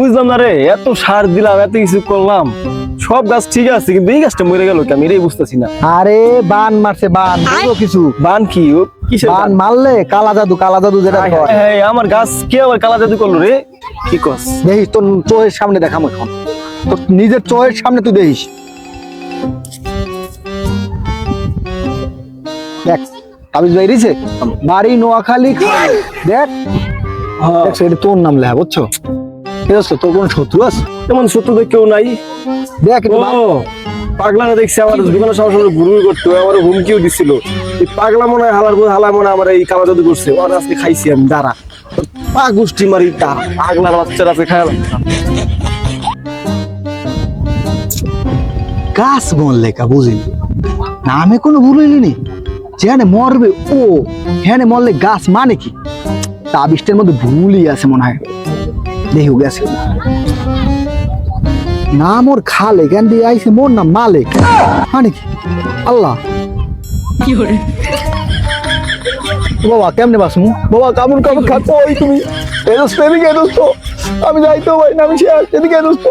বুঝলাম না রে, এত সার দিলাম, এত কিছু করলাম, সব গাছ ঠিক আছে, কিন্তু এই গাছটা মরে গেল, আমি এটাই বুঝতেছি না। আরে বান মারছে, বান বুঝো কিছু? বান কি? ও কিসের বান মারলে কালা জাদু যেটা কয়। আমার গাছ কে আবার কালা জাদু করলো রে? কি কস? দেখিস তোর চোখের সামনে দেখাম এখন, তোর নিজের চোখের সামনে তুই দেখিস। দেখ আবিজ বাইরিছে বাড়ি নোয়াখালী, দেখ দেখ এটা তোর নাম লেখা, বুঝছো? ঠিক আছে, তোর কোন শত্রু আছে? তেমন সত্য তো কেউ নাই। দেখ ও পাগলা না, দেখছি আমার দোকানের সামনে সামনে ঘুরঘুর করতো, আমার হুমকিও দিছিল। এই পাগলা মনে হয় হালা মনে হয় আমার এই কালা জাদু করছে, ওর আজকে খাইছি আমি। দাঁড়া, পা গুষ্টি মারি, পাগলার বাচ্চারা আছে খায়ালাম। গাছ বল লেখা বুঝিনি, নামে কোনো ভুল হইলি, যেখানে মরবে ও হ্যাঁ মরলে গাছ মানে কি? তাবিষ্টের মধ্যে ভুলই আছে মনে হয়, দেখো গেছে নাম ওর খালে জ্ঞান দিয়ে আইসে, মোর নাম মালিক, মানে কি? আল্লাহ বাবা কেমনে বাসমু? বাবা কামড় কামড় খাচ্ছ, ওই তুমি এদিকে দোস্ত, আমি যাইতেও পারি না, আমি শেষ, এদিকে দোস্ত।